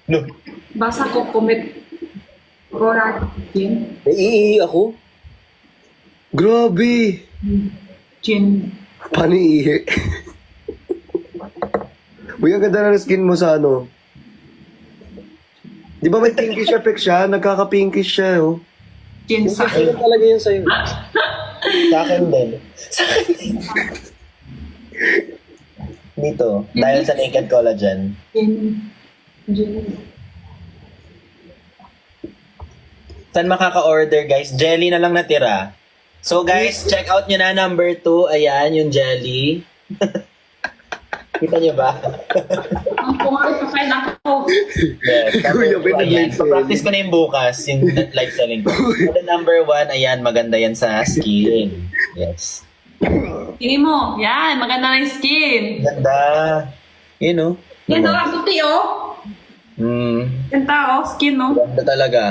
No. Basa ko comment. Rora Jin. Naiihi ako. Grabe! Jin. Paano iihi? Uy, ang ganda na skin mo sa ano. Di ba may pinkish effect siya? Nagkaka-pinkish siya, oh. Jin sa. Ano talaga yun sa'yo? Sa akin din. Dito. Dahil sa Naked Collagen. Jin. Jin. Saan makaka-order, guys? Jelly na lang natira. So, guys, check out nyo na number 2. Ayan, yung jelly. Kita nyo ba? Ang pumalit pa kayo ako. Yes, number Kuya, 2, may ayan. nag-live selling. Practice ko na yung bukas, yung live selling ko. So, the number 1, ayan, maganda yan sa skin. Yes. Tingin mo. Yan. Maganda na yung skin. Ganda. Yun, oh. Yan o. Ang puti o. Ganda o. Skin o. Ganda talaga.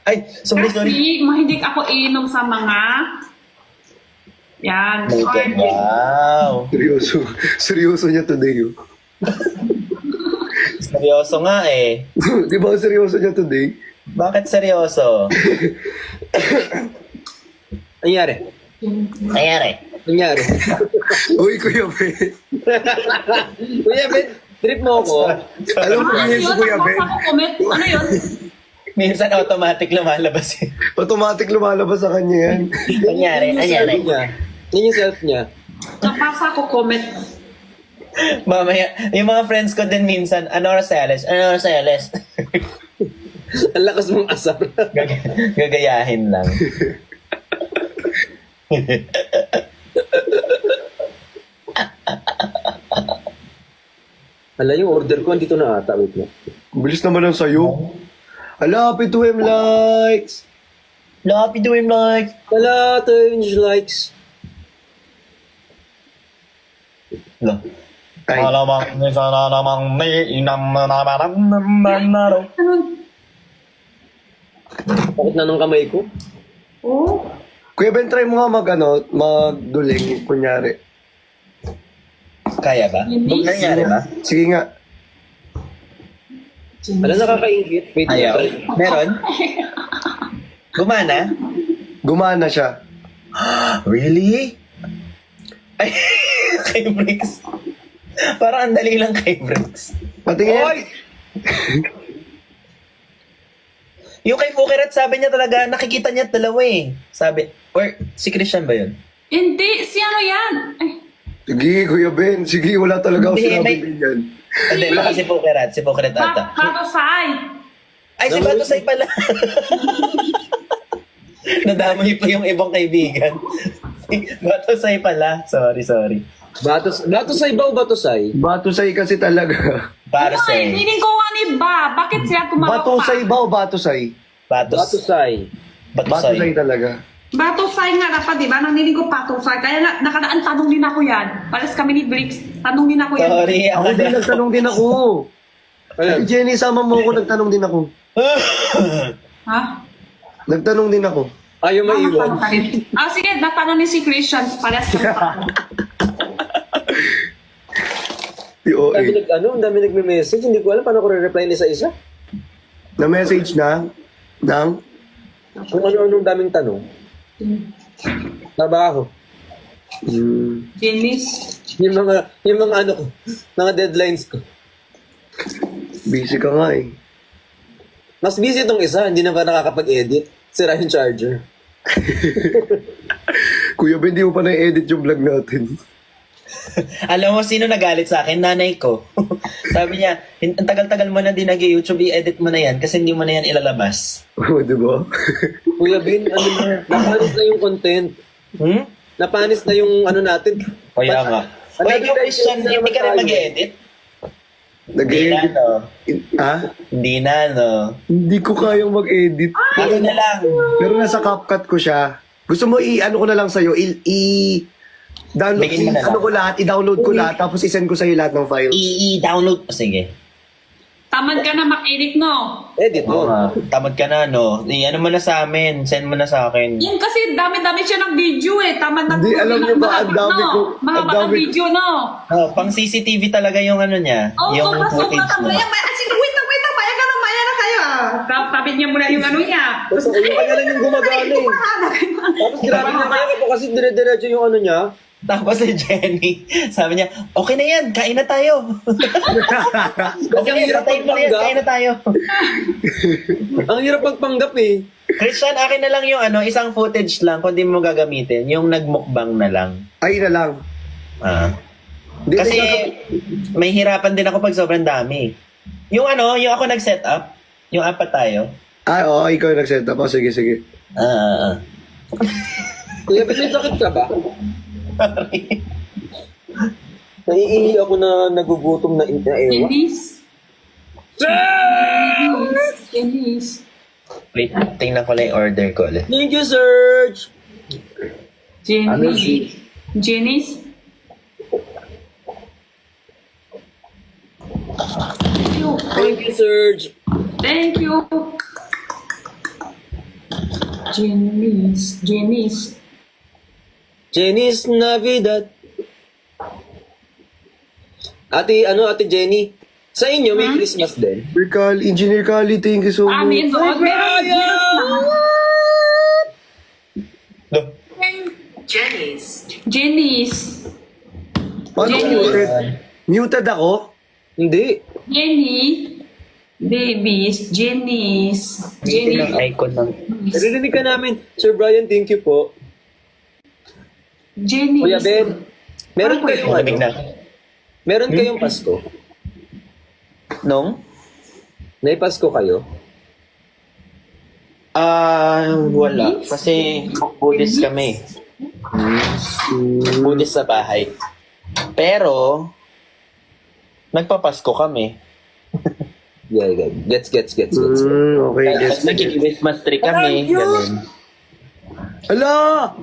Ay, sorry. Kasi mahilig ako inom sa mga yan. Naked, Or- wow. Seryoso. Seryoso niya today, oh. Seryoso nga eh. Di ba seryoso niya today? Bakit seryoso? Nangyari? Nangyari. Nangyari? Uy, Kuya Ben. Kuya Ben, trip mo ako. Alam mo Ano yun si yun? Kuya Ben? Nabasa ko comment. Ano yun? Minsan automatic lumalabas eh. Automatic lumalabas sa kanya yan. Nangyari, nangyari. Niya. Yun yung self niya. Nabasa ko comment. Mamaya, yung mga friends ko din minsan, ano oras sales? Ano oras sales? Ang lakas mong asar. Gagayahin lang. Hala, yung order ko, andito na ata. Wait na. Bilis naman ang sayo. Ala, happy to him likes. Happy doing like. Hala, 10 likes. No. Ay, Alamang ni sana namang may inam na naman. Ano? Bakit na ng kamay ko? Oh. Kuya Ben, try mo nga magduling, kunyari. Kaya ba? Hindi. Nangyari ba? Sige nga. Hala, nakakaingit. Wait, Ayaw. try. Meron? Gumana? Gumana siya. Really? Ay, kay Bricks. Parang ang dali lang kay Bricks. Patingin. Oy! Yung kay Fukirat, sabi niya talaga, nakikita niya dalawa eh. Sabi, or si Christian ba yun? Hindi. Si ano yan? Ay. Sige, Kuya Ben. Sige, wala talaga ako Hindi, sinabi may- ganyan. Hindi, baka si Fukirat ata. Patusay. Ay, si Batusay pala. Nadamay pa yung ibang kaibigan. Si Batusay pala. Sorry. Batusay ba o batusay? Batusay kasi talaga. Ay, Batusay. feeling ko nga ni ba? Bakit siya tumawag Batusay ba o batusay? Batusay. Batusay talaga. Batusay nga dapat, di ba? Naninig ko patusay. Kaya nakadaan tanong din ako yan. Pares kami ni Bricks. Tanong din ako yan. Sorry, Ako ako din, nagtanong din ako. Ayan. Si Jenny, sama mo ako, nagtanong din ako. Ha? Nagtanong din ako. Ayaw maiwan. Sige, natanong ni si Christian. Pares kami tanong. POA. Ang dami nagme-message. Hindi ko alam paano ko re-reply ni isa-isa. Na-message na ng Kung ano-anong daming tanong. Trabaho. Janice. Yung mga ano ko, mga deadlines ko. busy ka nga eh. Mas busy itong isa, hindi na ba nakakapag-edit? Sira yung charger. Kuya Ben, di mo pa na-edit yung vlog natin. Alam mo sino nagalit sa akin? Nanay ko. Sabi niya, ang tagal-tagal mo na din nag-YouTube, i-edit mo na yan kasi hindi mo na yan ilalabas. Oo, di ba? Kuya Ben, ano na, napanis na yung content. Hmm? Napanis na yung ano natin. Kaya nga. Ano Wait, yung tayo, Christian, hindi hindi ka rin naman mag-edit? Hindi na, Nag-edit. no? Ha? Hindi na, no? Hindi ko kayang mag-edit. Ako na lang. Pero nasa CapCut ko siya. Gusto mo i-ano ko na lang sa'yo? Download, Bigyan mo na lang. ano ko lahat, i-download ko lahat, tapos i-send ko sa'yo lahat ng files. I-download. Sige. Tamad ka na mag-edit, no? Edit mo. Tamad ka na, no? I-ano mo na sa amin. Send mo na sa akin. Yan kasi dami-dami siya ng video eh. Tamad na Hindi, alam niyo ba, ang dami ko- Mahaba ang ng dami- video, no? Oh, pang CCTV talaga yung ano niya. Oh, yung sobra-sobra footage talaga. niya. Yan, wait lang, wait lang. Maya ka naman. Tabi niya muna yung ano niya. Tapos yung kanya lang yung gumagana eh. Tapos grabe na kaya po kasi dire-diretso yung ano niya. Tapos si Jenny, sabi niya, okay na yan, kain na tayo. Okay, ang hirap patayin mo na yan, magpanggap. kain na tayo. Ang hirap magpanggap eh. Christian, akin na lang yung isang footage lang kung di mo gagamitin. Yung nagmukbang na lang. Ay na lang. Hindi, Kasi hindi may hirapan din ako pag sobrang dami. Yung yung ako nag-set up, yung apat tayo. oo, ikaw yung nag-set up. Sige, sige. Kuya, may sakit ka ba? Naiihi ako na nagugutom na ewa. Janice. Janice. Wait, tingnan ko lang yung order ko ulit. Thank you, Serge! Janice. Janice. Thank you, Serge! Thank you. Janice. Janice. Jenny's Navidad. Ate Jenny, sa inyo may Christmas din? Engineer Kali, thank you so much. Amin doon. Janice. Paano Jenny. muted? Muted ako? Hindi. Jenny. Babies. Janice. Jenny. Yung icon ng... Narinig ka namin. Sir Brian, thank you po. Janice. Kuya Ben, meron kayong Malamig na. Meron kayong Pasko? Nung? May Pasko kayo? Wala. Kasi Buddhist kami. Buddhist sa bahay. Pero, nagpapasko kami. Yeah. Gets. Okay, yes. Nag-Christmas tree kami. Ganun. Ala!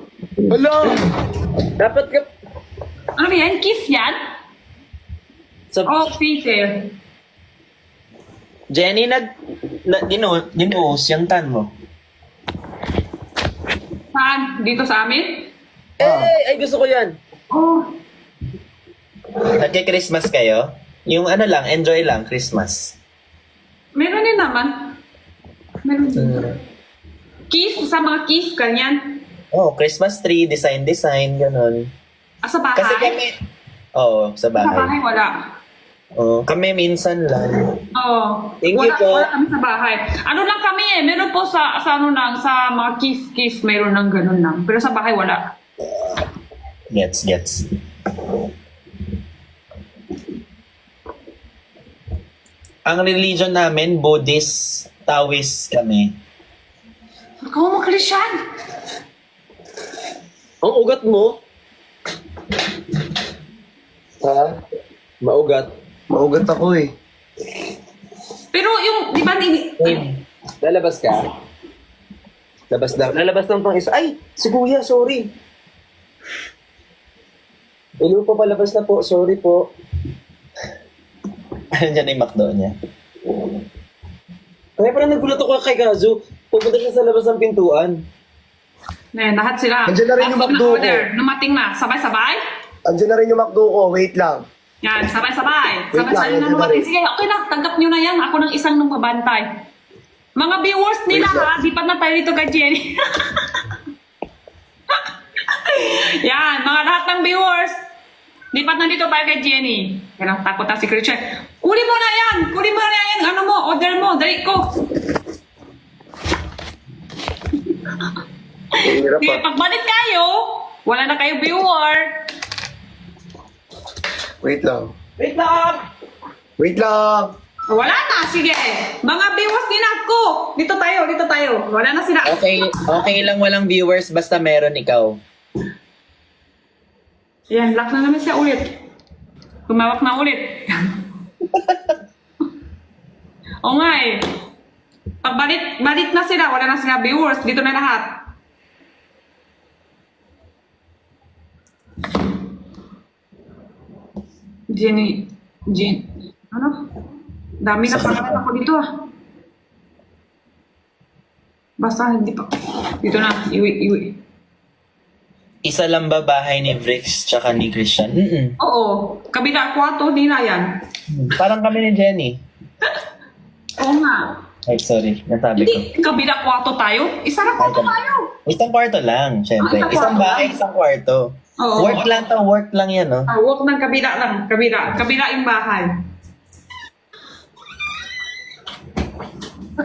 Dapat ka... Ano ba yan? Kiss yan? Sa... Oh, Peter. Jenny, dinuos yung tan mo. Saan? Dito sa amin? Ay, gusto ko yan. Oh. Nagki-Christmas kayo? Yung lang, enjoy lang, Christmas. Meron din naman. Meron din. Kiss? Sa mga kiss, ganyan. Christmas tree, design, ganun. Sa bahay? Kasi kami... sa Sa bahay, bahay. wala. Kami minsan lang. Thank you po. Wala kami sa bahay. Ano lang kami meron po sa mga kiss, meron ng ganun lang. Pero sa bahay, wala. Gets. Ang religion namin, Buddhist, Taoist kami. Ikaw mo, Christian! Ang ugat mo? Ha? Maugat. Maugat ako eh. Pero yung, di ba, Lalabas ka? Lalabas lang pang isa. Ay! Si Kuya, sorry. Hello po, palabas na po. Sorry po. Diyan na yung McDo niya. Kaya parang nagulat ako kay Kazu. Pupunta siya sa labas ng pintuan. lahat sila. Andiyan na rin yung Lahat McDo ko. order. Numating na. Sabay-sabay? Andiyan na rin yung McDo ko, wait lang. Yan, sabay-sabay. Wait Sabay-sabay lang, na wait numating. lang. Sige, okay na. Tanggap nyo na yan. Ako ng isang nung mabantay. Mga viewers nila Wait lang. ha. Di pa na tayo dito kay Jenny. Yan, mga lahat ng viewers. Lipat na dito tayo kay Jenny. Yan, takot na si Christian. Kunin mo na yan! Kunin mo na yan! Ano mo? Order mo! Dali ko! Hirap Sige, pa. pagbalik kayo, wala na kayo viewer. Wait lang. Wait lang! Wait lang! Wala na, sige. Mga viewers din ako. Dito tayo. Wala na sila. Okay lang walang viewers basta meron ikaw. Yan, lock na naman siya ulit. Tumawak na ulit. O nga eh. Pagbalik na sila, wala na sila viewers. Dito na lahat. Jenny. Ano? Dami na pangalan ako dito ah. Basta hindi pa. Dito na, iwi. Isa lang ba bahay ni Vrix tsaka ni Christian? Oo, kabila kwarto nila yan. Parang kami ni Jenny. Oo nga. Ay, sorry. Nasabi ko. Hindi, kabila kwarto tayo. Isa na kwarto tayo. Isang kwarto lang, syempre. Isang Isang kwarto bahay, lang? isang kwarto. Oo. Work lang to, work lang yan, no? Ah, walk ng kabila lang. Kabila. Kabila yung bahay.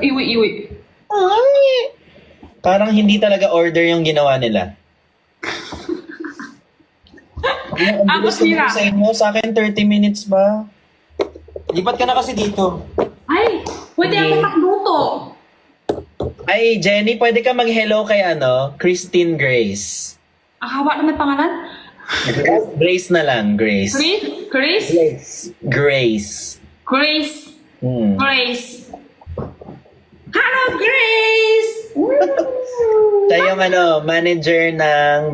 Iwi. Parang hindi talaga order yung ginawa nila. Ang Tapos bilis nila. naman sa inyo, sa akin 30 minutes ba? Lipat ka na kasi dito. Ay, pwede ako Hindi. magluto. Ay, Jenny, pwede ka mag-hello kay Christine Grace. Ang hawa naman pangalan. Grace na lang, Grace. Grace? Grace. Grace. Hmm. Grace. Hello, Grace! Siya yung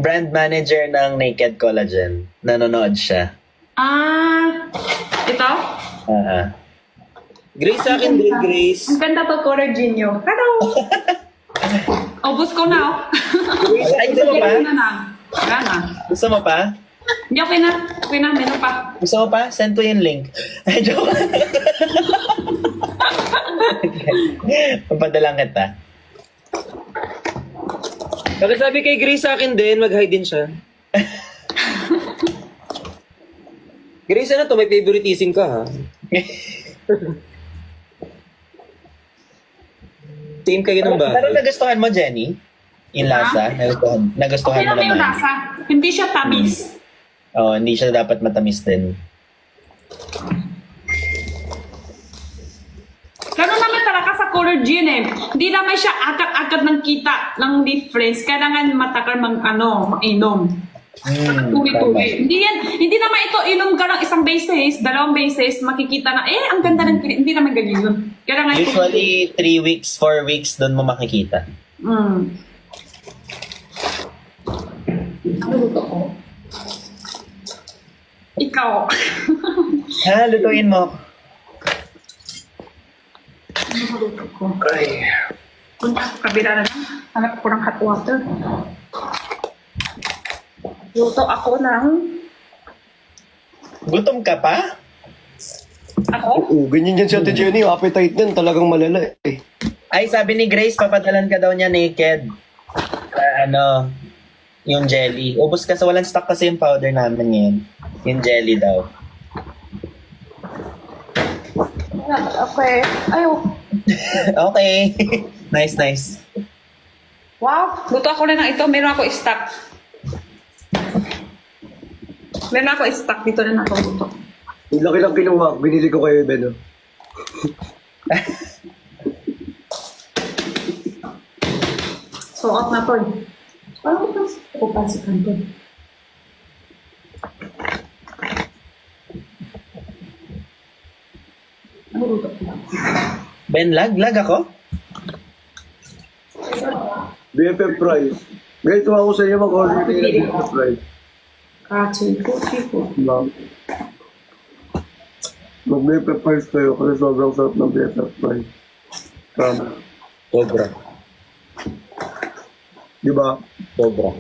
brand manager ng Naked Collagen. Nanonood siya. Ito? Grace sa akin din, Grace. Ang ganda to, color Genio. Hello! Ubus ko na, oh. Ay, gusto mo pa? Wala na. Wala na. Gusto mo pa? Hindi, okay na. Okay na, meron pa. Gusto mo pa? Send ko yung link. Ay, joke. Papadalang kita. Bakit sabi kay Grace sa akin din, mag-hide din siya. Grace, ano to? May favoritism ka, ha? Team kayo ng Pero bahay. nagustuhan mo, Jenny? Yung lasa? Nagustuhan Okay mo lang yung naman? lasa. Hindi siya tamis. Oo, hindi siya dapat matamis din. Ganun naman talaga sa color gin eh. Hindi naman siya agad-agad ng kita ng difference. Kailangan matagal mag-inom. Tuloy-tuloy. Hindi naman ito inom ka ng isang basis, dalawang basis, makikita na, ang ganda ng hindi naman ganyan yun. Kailangan Usually, 3 weeks, 4 weeks, doon mo makikita. Ano luto ko? Ikaw. Ha, lutuin mo. Ano luto ko? Punta ko kabila na lang. Hanap ko ng hot water. Luto ako ng... Gutom ka pa? Ako? Oo, ganyan yan si Ate Jenny. Yung appetite niyan talagang malala eh. Ay, sabi ni Grace, papadalan ka daw niya naked. Yung jelly. Ubus kasi walang stock kasi yung powder namin ngayon. Yung jelly daw. Okay. Ayaw. Okay. Nice. Wow. Luto ako na ng ito. Meron ako stock. Meron ako stock. Dito na ako luto. Yung laki lang kinuha. Binili ko kayo, Ben. So, out na to. Parang ko pansikan to. Ano luto ko? Ben, lag ako? BFF Price. Guys, tuwa ko sa inyo mag-order kayo ng BFF Price. Chico. Mag-BFF Price kayo kasi sobrang sarap ng BFF Price. Tama. Sobra. Di ba? Sobra.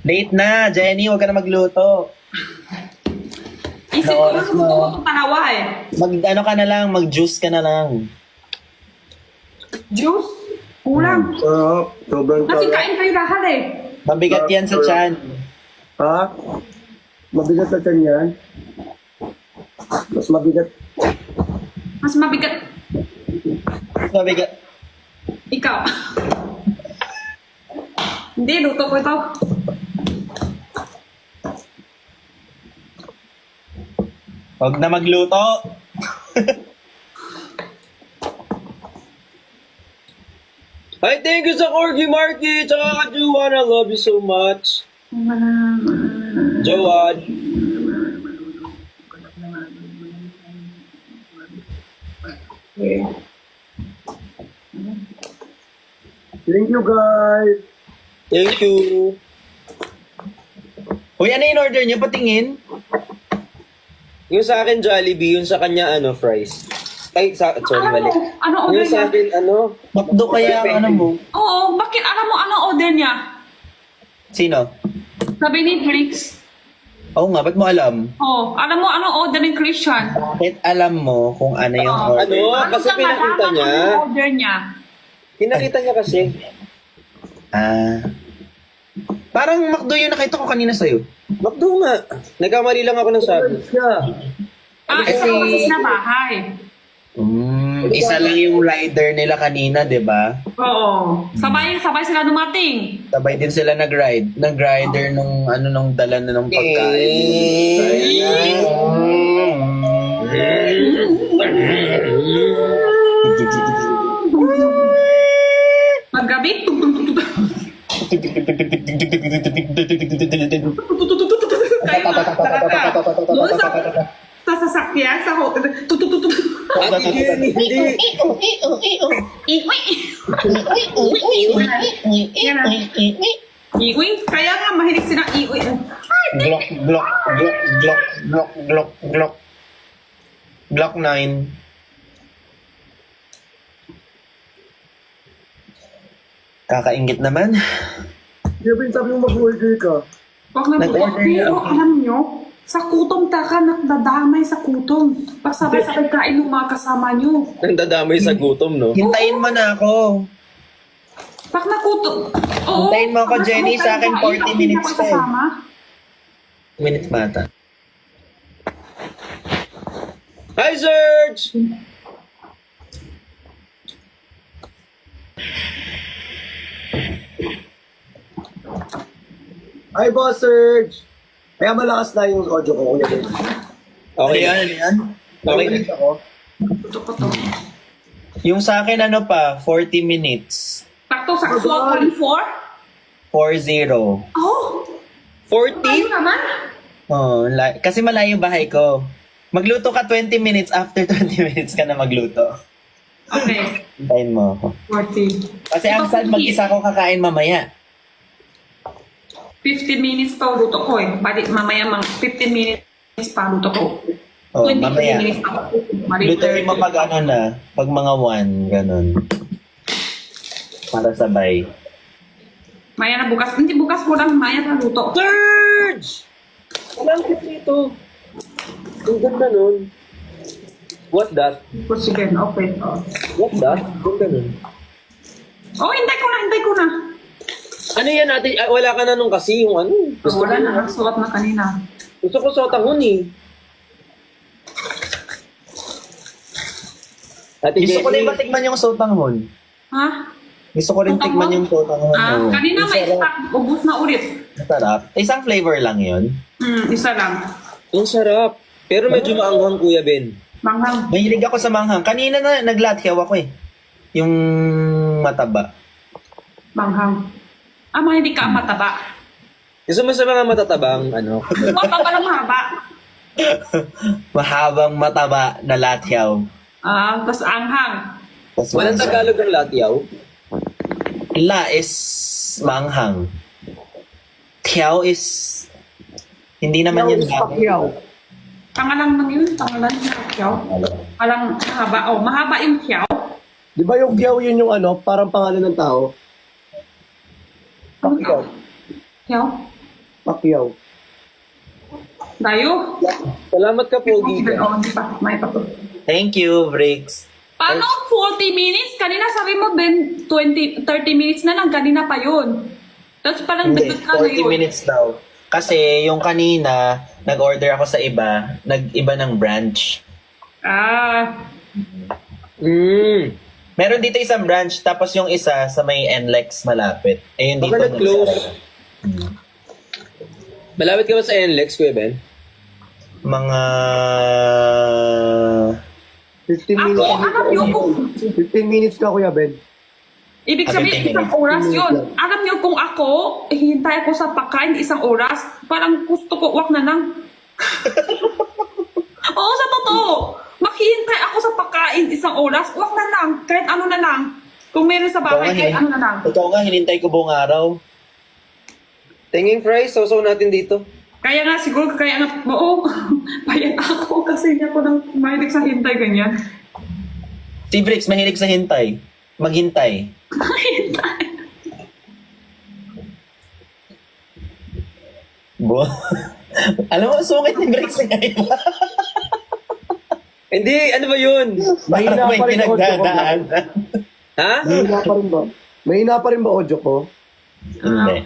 Late na, Jenny. Huwag ka na magluto. Isip ko lang luto ko itong tanawa eh. Mag-juice ka na lang. Juice? Kulang. Sarap. Sobrang Kasi sarap. kain kayo lahat eh. Mabigat yan sa tiyan. Ha? Mabigat sa tiyan yan? Mas mabigat. Mas mabigat. Mabigat. Ikaw. Hindi, luto ko ito. Huwag na magluto. Ay, thank you sa Corgi Marky, tsaka ka Juwan. I love you so much. Jowan. Thank you, guys. Thank you. Uy, ano yung order niyo? Patingin. Yung sa akin Jollibee, yung sa kanya fries. Ay, sorry, mali. Ano order Yung sa niya? akin, Makdo kaya ang ano mo. Oo, bakit alam mo ano order niya? Sino? Sabi ni Flix. Oo nga, ba't mo alam? Oh, alam mo anong order ng Christian? Bakit alam mo kung ano yung Oo. order? Kasi Basta pinakita malaman niya. anong order niya. Pinakita niya kasi. Ah. Parang McDo yung nakita ko kanina sa'yo. Makdo nga. Nagkamali lang ako ng sabi. Isa ko kasi na bahay. Isa lang yung rider nila kanina, di ba? Oo. Sabay sila dumating. Sabay din sila nag-ride. Nag-rider nung dala na ng pagkain. Paggabi, kayo doon sa sasakyan, sa hotel. Ate Jenny, hindi. Iwi, kaya nga mahilig sila iwi. Glock, Glock, Glock, Glock, Glock, Glock, Glock. Glock 9. Kakaingit naman. Kevin, sabi mo mag-order ka. Wag na Nag-order pero na ako. alam nyo, sa kutom taka, nakdadamay sa kutom. Pag sabay-sabay kain ng mga kasama nyo. Nandadamay sa gutom, no? Hintayin mo na ako. Pag nakutom, oo. Hintayin mo ako, pag Jenny, sa akin sabay 40 kain, minutes ako pa eh. kasama. Minutes mata. Hi, Serge! Hi, Boss Serge! Kaya malakas na yung audio ko, Kuya Ben. Okay. Ano yan? Okay. Ulit ako. Ito ko to. Yung sa akin, 40 minutes. Takto sa swap 4? 4-0. Oh, 40? ano naman? Oh, kasi malayo bahay ko. Magluto ka 20 minutes, after 20 minutes ka na magluto. Okay, Hintayin mo ako. 40. Kasi ang sad, mag-isa ko kakain mamaya. 15 minutes pa luto ko eh. Bali, mamaya 15 minutes pa luto ko. Oh, 20 mamaya. minutes pa. Bali, Lutuin mo pag pag mga 1, ganun. Para sabay. Maya na bukas. Hindi bukas ko lang, maya na luto. Serge! Walang kit dito. Ang ganda nun. What that? Sige, okay. Oh. What that? Ang ganda nun. Oh, hintay ko na. Ano yan natin? Wala ka na nung kasi yung ano. Wala na, suot na kanina. Gusto ko sotahon eh. Ate Gusto ko rin Jenny, matikman yung sotanghon. Ha? Gusto ko rin Sotanghon? tikman yung sotanghon. Ah, kanina may stock. Ubus na ulit. Masarap. Isang flavor lang yun. Isa lang. ang sarap. Pero medyo maanghang, Kuya Ben. Manghang. Mahilig ako sa manghang. Kanina na naglatyaw ako eh. Yung mataba. Manghang. Mga hindi ka mataba. Gusto mo sa mga matatabang, ano? Mataba lang mahaba. Mahabang mataba na latyaw. Tapos anghang. Tas Walang manghang. Tagalog ng latyaw. La is manghang. Tiyaw is hindi naman yun Pacquiao. Pangalang nang yun. Pangalan ng kyaw. Alang mahaba. Oh, mahaba yung kyaw. Di ba yung Kiao yun yung ano, parang pangalan ng tao? Pacquiao. Kyaw? Pacquiao. Dayo. Salamat ka, Pogi. Oh, hindi pa. May pa to. Thank you, Briggs. Paano 40 minutes? Kanina sabi mo, Ben, 30 minutes na lang. Kanina pa yun. Tapos parang Hindi, dagdag ka na 40 yun. minutes daw. Kasi yung kanina, nag-order ako sa iba, nag-iba ng branch. Meron dito isang branch, tapos yung isa sa may NLEX malapit. Eh, yun dito. Baka nag-close. Malapit ka ba sa NLEX, Kuya Ben? Mga... 15 Ako, minutes. alam niyo kung 15 minutes ka, Kuya Ben. ibig sabihin 15 isang minutes. oras yun. Alam niyo kung ako, hihintay ako sa pagkain isang oras, parang gusto ko, wak na lang. Oo, sa totoo. Maghihintay ako sa pagkain isang oras, wak na lang. Kahit ano na lang. Kung meron sa bahay, kahit ano na lang. Totoo nga, hinintay ko buong araw. Tinging fries, sausaw natin dito. Kaya nga, siguro, kaya nga, oo, bayad ako kasi hindi ako nang mahilig sa hintay ganyan. Si Briggs, mahilig sa hintay. Maghintay. Hintay. Bo. Alam mo, sungit ni Grace ngayon. Hindi, ano ba yun? Parang may pa rin audio ko. pinagdadaan. Ha? Mahina pa rin ba? Mahina pa rin ba audio ko? Hindi.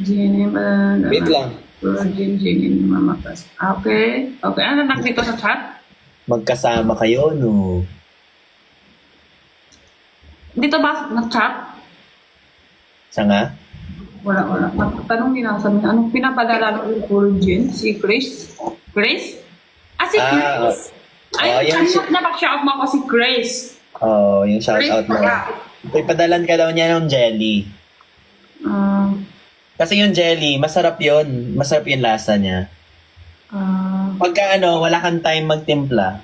Jenny, Wait lang. Jenny, mamakas. Okay. Okay, ano nak dito sa chat? Magkasama kayo, no? Dito ba nag-chat? Sa nga? Wala. Tanong din ako sa mga, anong pinapadala ng Jen? Si Grace? Grace? Ah, si Grace. Ay, yung na shout mo ako si Grace. Oh, yung shoutout Grace mo. pala. Ipadalan ka daw niya ng jelly. Kasi yung jelly, masarap yun. Masarap yung lasa niya. Pagka wala kang time magtimpla,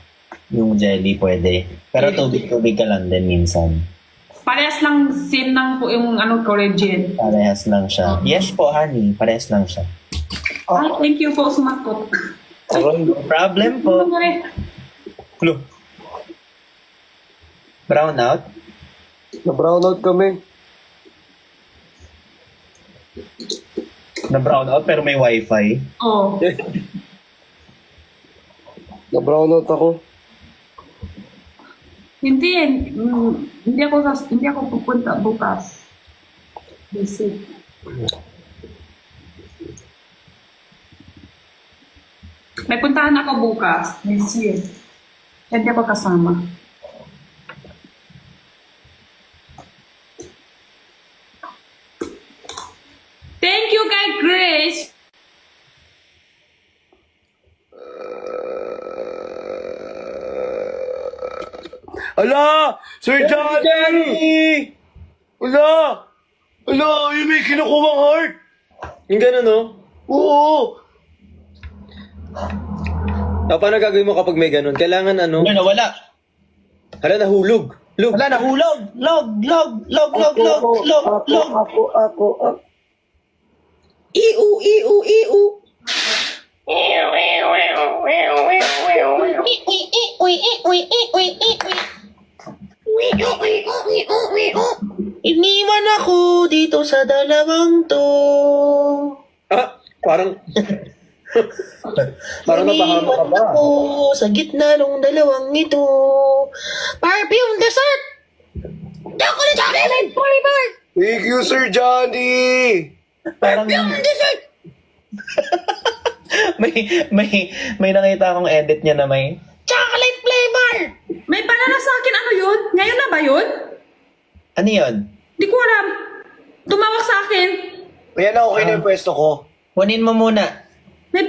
yung jelly pwede. Pero tubig-tubig ka lang din minsan. Parehas lang same ng po yung collagen. Parehas lang siya. Yes po, honey. Parehas lang siya. Ay, thank you po sumagot. No problem po. Clue. Brown out? Na-brown out kami. Na brown out pero may wifi. Oh. Na-brown out ako. Hindi ako pupunta bukas. Busy. May puntahan ako bukas. Busy. Hindi ako kasama. Thank you kay Grace. Ala! Sir Johnny! Ala! Ala! Yung may kinukuwang heart! Yung gano'n, no? Oo! Paano gagawin mo kapag may ganun? Kailangan ano? Ano, wala. Hala, nahulog. Log. Wala, nahulog. Log. Ako. Iu. Iniwan ako dito sa dalawang to. Ah, parang... parang napahama ka ba? Ako sa gitna ng dalawang ito. Perfume dessert! Chocolate flavor! Thank you, Sir Johnny! Perfume dessert! may nakita akong edit niya na may chocolate flavor! May panala sa akin, ano yun? Ngayon na ba yun? Ano yun? Di ko alam. Tumawag sa akin. Ayan na, okay na yung pwesto ko. Kunin mo muna. May,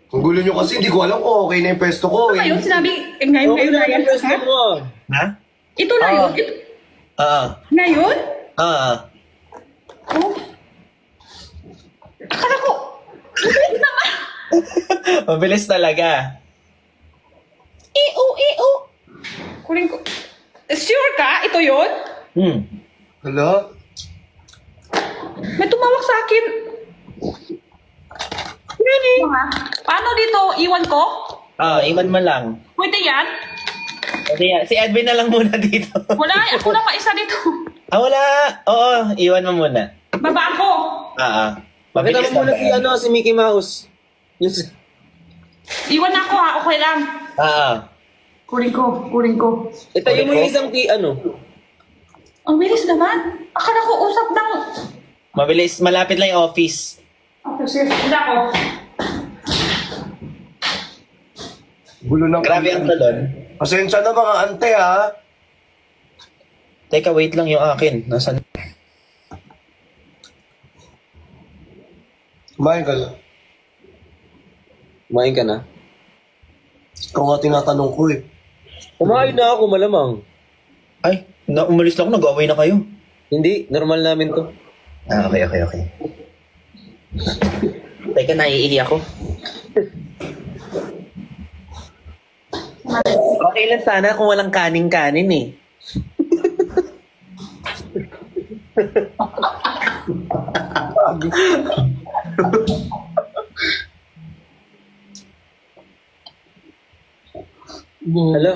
Ang gulo nyo kasi, hindi ko alam kung okay na yung pwesto ko. ano ba yun? Sinabi, ngayon na yan. Ha? mo. Ha? Ito na yun. Ito, ngayon? Oh. Akala ko, mabilis naman. Mabilis talaga. Iyo. Kunin ko. Sure ka? Ito yun? Hala? May tumawag sa akin. Really? Paano dito? Iwan ko? Iwan mo lang. Pwede yan? Si Edwin na lang muna dito. Wala. Ako lang isa dito. Wala. Oo, iwan mo muna. Baba ako. Pakita mo muna si Mickey Mouse. Yes. Iwan ako ha. Okay lang. Kunin ko. Itayo mo yung isang Ang bilis naman. Akala ko usap ng... Mabilis, malapit lang yung office. Okay, sir. Hindi ako. Gulo ng... Grabe ang talon. Pasensya na mga ante, ha? Teka, wait lang yung akin. Nasaan? Kumain ka na. Kumain ka na? Ikaw nga tinatanong ko eh. Kumain na ako, malamang. Ay, umalis lang ako. Nag-away na kayo. Hindi, normal namin to. Okay. Teka, naiihi ako. Okay lang sana kung walang kanin-kanin eh. Hello?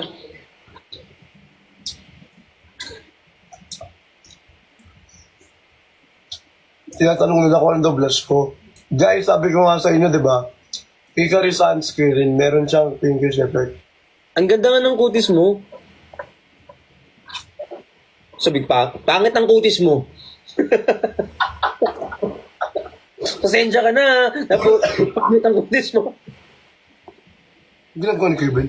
Tinatanong nila kung ano daw blush ko. Guys, sabi ko nga sa inyo, di ba? Hickory sunscreen. Meron siyang pinkish effect. Ang ganda nga ng kutis mo. Sabi pangit ang kutis mo. Pasensya ka na. Pangit ang kutis mo. Ginagawa ni Kuya Ben.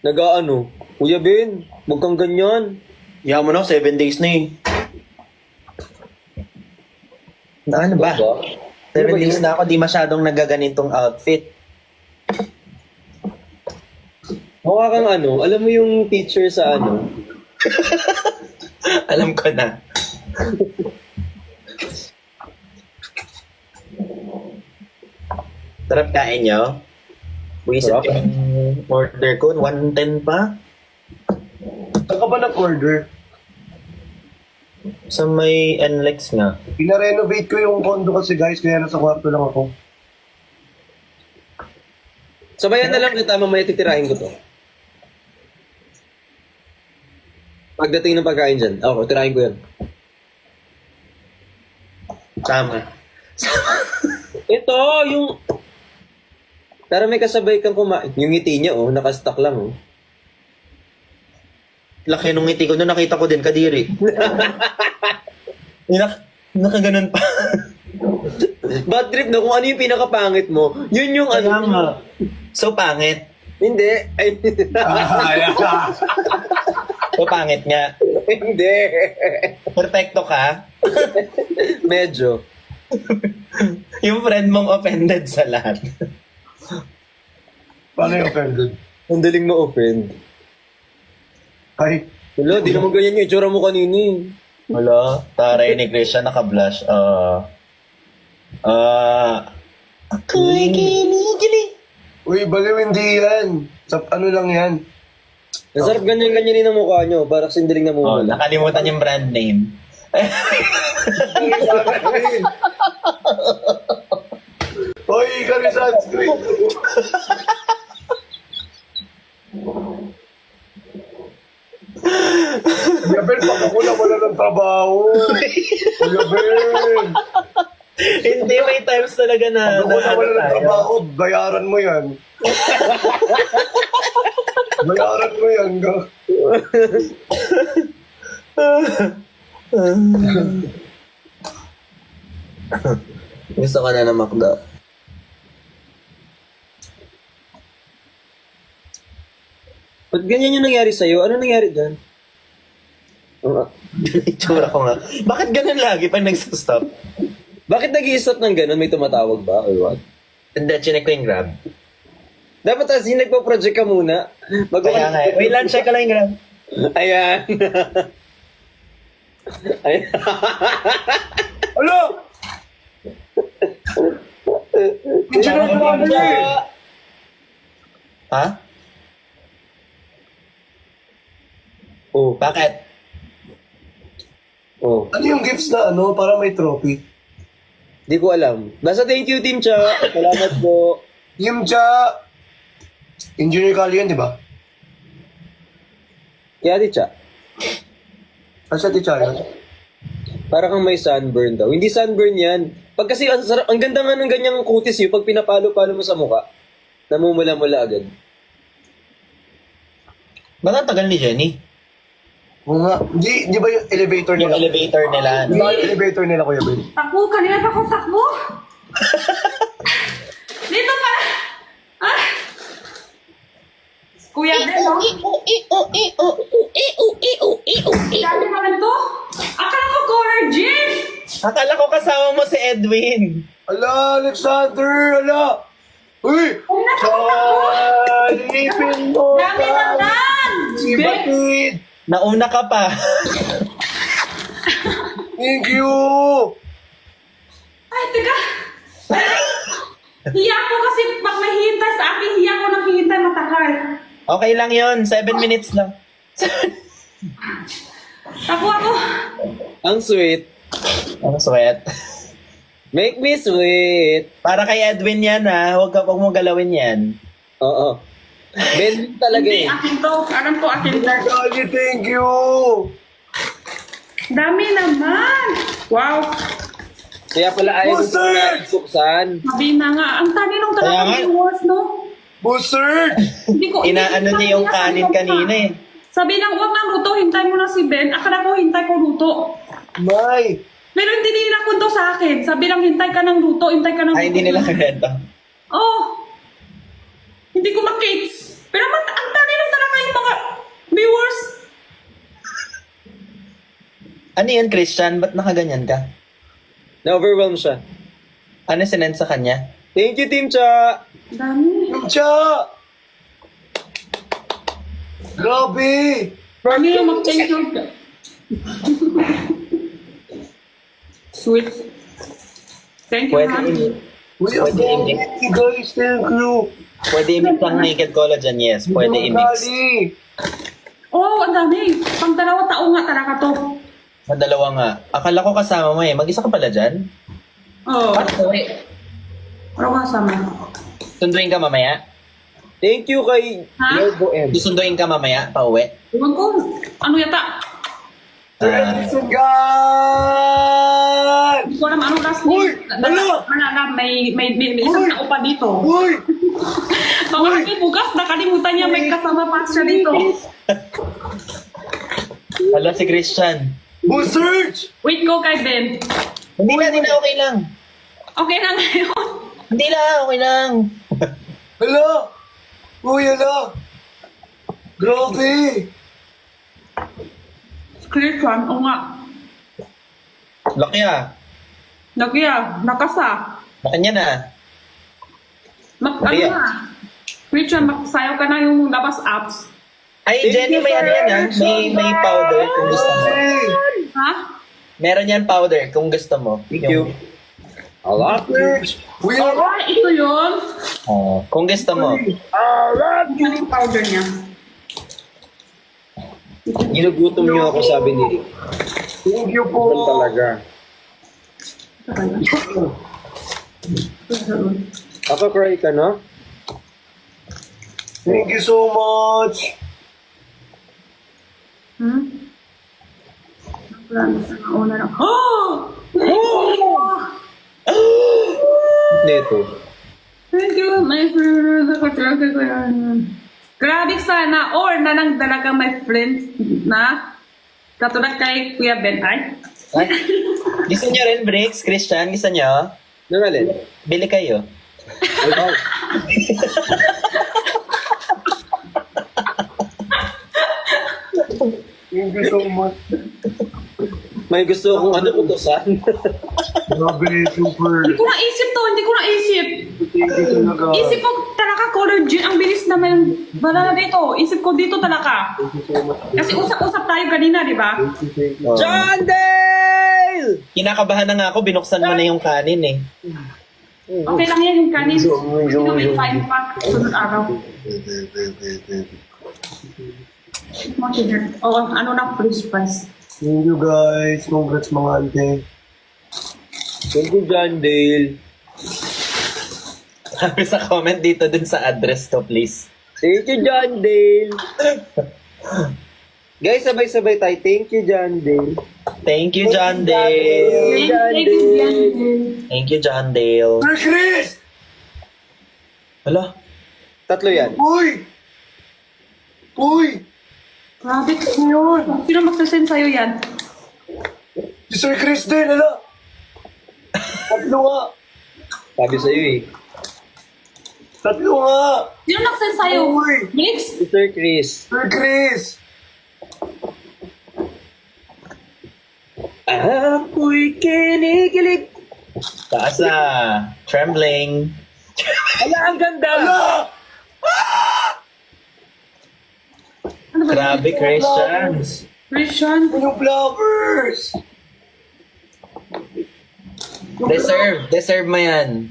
Nag-ano? Kuya Ben, huwag kang ganyan. Yaman mo na, 7 days na eh. Ano ba? 7 days na ako, di masyadong nagaganitong outfit. Mukha kang ano, alam mo yung teacher sa ano? Alam ko na. Sarap kain nyo. Buisit Sarap. yung order ko. 110 pa. Saan ka ba nag-order? Sa may NLEX nga. Pina-renovate ko yung condo kasi guys, kaya nasa kwarto lang ako. Sabayan na lang kita, mamaya titirahin ko to. Pagdating ng pagkain dyan, ako, tirahin ko yan. Tama. Ito, yung... Pero may kasabay kang kumain. Yung ngiti niya, oh, nakastock lang, oh. Laki nung ngiti ko. Noon nakita ko din, kadiri. Nakaganon pa. Bad trip na kung ano yung pinakapangit mo. Yun yung ano. Kaya nga. So, pangit. Hindi. Ay, So, pangit nga. hindi. Perfecto ka. Medyo. Yung friend mong offended sa lahat. Paano yung offended? Ang daling ma-offend. Ay, Wala, di naman ganyan yung itsura mo kanina eh. Wala. Taray ni Christian nakablush. Ako'y kinikilig. uy, baliw hindi yan. Sa ano lang yan. Ang sarap ganyan-ganyanin ang mukha nyo. Para sindiling na Oh, mukha. nakalimutan yung brand name. Uy, hickory sunscreen. Kuya Ben, baka ko na wala ng trabaho. Kuya Ben. Hindi, may times talaga na... Baka ko na wala ng trabaho, bayaran mo yan. Bayaran mo yan. Gusto ka na ng McDo. Ba't ganyan yung nangyari sa'yo? Ano nangyari dyan? Itsura ko nga. Bakit ganun lagi pag nagsastop? Bakit nag-i-stop ng ganun? May tumatawag ba? Or what? Hindi, chinek ko yung Grab. Dapat kasi nagpo-project ka muna. Kaya nga, wait lang, check ka lang yung Grab. Ayan. Ayan. Ano? Hindi na naman Ha? Oh. Bakit? Oh. Ano yung gifts na ano, para may trophy? Di ko alam. Basta thank you, Team Cha. Salamat po. Yung Cha, engineer ka yan, di ba? Kaya di Cha. Asa ti Cha yan? Para kang may sunburn daw. Hindi sunburn yan. Pag kasi ang ganda nga ng ganyang kutis yun, pag pinapalo-palo mo sa mukha, namumula-mula agad. Ba't ang tagal ni Jenny? Oo nga. Di ba yung elevator Yung nila? elevator nila. Di ba yung elevator nila, Kuya Ben? Takbo, kanina pa ako takbo. Dito pa. Ah. Kuya Ben, no? Dami naman to. Akala ko Gorgin. Akala ko kasama mo si Edwin. Ala, Alexander! Ala! Uy! Alipin mo Dami naman. Si Ben. Batid! Nauna ka pa. Thank you! Ay, teka. Hiya ko kasi pag mahihintay sa akin, hiya ko nang hihintay matagal. Okay lang yon, 7 minutes lang. Takbo ako. Ang sweet. Ang sweat. Make me sweet. Para kay Edwin yan ha, huwag mo galawin yan. Oo. Ben talaga Hindi, eh. akin to. Alam ko akin to. Dali, thank you! Dami naman. Wow. Kaya pala ayaw mo Master! na buksan. Sabi na nga. Ang tani nung Kaya talaga nga. viewers Buster! Hindi ko, Inaano niya yung kanin kanina eh. Sabi lang, huwag nang luto, hintay mo na si Ben. Akala ko hintay ko luto. May! Pero hindi nila kunto sa akin. Sabi lang, hintay ka ng luto, hintay ka ng luto. Ay, hindi nila kwento. Oh! Hindi ko makits. Pero ang talino talaga yung mga viewers. Ano yan, Christian? Ba't nakaganyan ka? Na-overwhelm siya. Ano sinend sa kanya? Thank you, Team Cha! Dami. Cha! Grabe! Ano yung mag-thank you? Sweet. Thank you, Pwede, honey. Uy, Pwede ang i-mix. dami, guys, thank you. Pwede i-mix ang naked collagen, yes. Pwede i-mix. Dali. Oh, ang dami. Pang 2 taon nga talaga to. Sa dalawa nga. Akala ko kasama mo eh. Mag-isa ka pala dyan? Oh. Parang kasama. Sunduin ka mamaya? Thank you kay Ha? Lobo M. Susunduin ka mamaya, pauwi? Iwan ko, ano yata? Listen, guys! Hindi ko alam ano last Uy! name. Ano? May isang Uy! tao pa dito. Uy! Mga bukas, nakalimutan niya may kasama pa siya dito. Hala si Christian. Buster! Wait ko kay Ben. Hindi na, okay lang. Okay na ngayon. Hindi na, okay lang. Hala! Uy, hala! Grabe! Christian, o nga. Laki ah. Nagya, nakasa. Nakanya na. Ano Hindi ah. na? Christian, magsayaw ka na yung labas apps. Ay, Jenny, may ano yan ah. May powder kung gusto mo. Hey! Ha? Meron yan powder kung gusto mo. Thank you. A lot. Uy, Oh, ito yun. Kung gusto mo. Ano yung powder niya? Ginugutom niyo ako, sabi ni Rick. thank you Ganun po. talaga. Ito kaya? Papa-cry ka, no? Thank you so much. Hmm? Wala na sa una lang. Oh! Neto. Thank you, my friend. Nakatalaga ko yan. Grabe sana. Or na lang talaga my friends na katulad kay Kuya Ben. Ay? Ay, gusto nyo rin breaks, Christian? Gusto nyo? Nang alin? Bili kayo. Ay, wow. Thank you so much. May gusto akong ano utosan. Grabe, super. Hindi ko naisip to. Hindi ko naisip. Thank you talaga. Isip ko talaga color gin. Ang bilis naman. Wala na dito. Isip ko dito talaga. Thank you so much. Kasi usap-usap tayo kanina, di ba? Thank you. John Dale! Kinakabahan na nga ako, binuksan mo na yung kanin eh. Okay lang yan yung kanin. Hindi na may time pa. Sunod araw. Oo, ano na freeze price. Thank you guys. Congrats mga ante. Thank you, John Dale. Sabi sa comment dito dun sa address to, please. Thank you, John Dale. Guys, sabay-sabay tayo. Thank you, John Dale. Thank you, John Dale. Thank you, Jen. Thank you, John Dale. Sir Chris! Hala, Tatlo yan. Uy! Uy! Grabe ko yun. Sino magsasend sa'yo yan? Si Sir Chris din, hala! Tatlo nga! Sabi sa'yo eh. Tatlo nga! Sino nagsend sa'yo? Uy! Mix? Mr. Chris. Sir Chris! Ako'y kinikilig. taas na. Trembling. Ala, ang ganda. Hala! Ano ba? Grabe, Christian. Christian? Yung flowers! Deserve mo yan.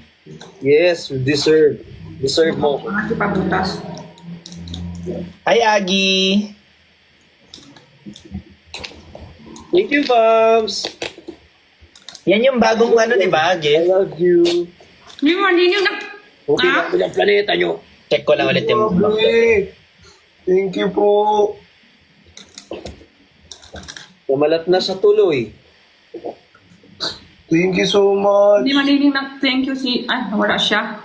Yes, deserve. Deserve mo. Nakipabutas. Hi, Aggie. Thank you, Bams. Yan yung bagong ano, di ba, I Aggie? love you. Hindi yung Okay na po yung planeta nyo. Check ko lang ulit yung... Grabe! Thank you po! Pumalat na sa tuloy. Thank you so much! Hindi maniling na thank you si... Ay, nawala siya.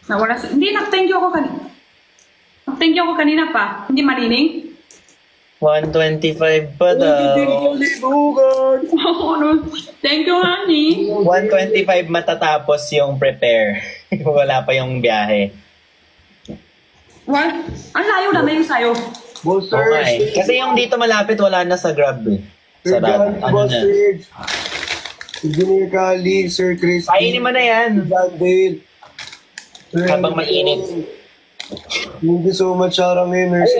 Nawala siya. Hindi, thank you ako kanina. Thank you ako kanina pa. Hindi marinig? 125 pa daw. Thank you, honey. 125 matatapos yung prepare. Wala pa yung biyahe. What? Ang layo na yung sa'yo. Boss Serge. Okay. Kasi yung dito malapit, wala na sa Grab eh. Sa Sir John, ano Boss na. Serge. Engineer Kali, Sir Chris. Kainin mo na yan. John Dale. Sir Habang Enrico. mainit. Thank you so much, Sarang Nurse.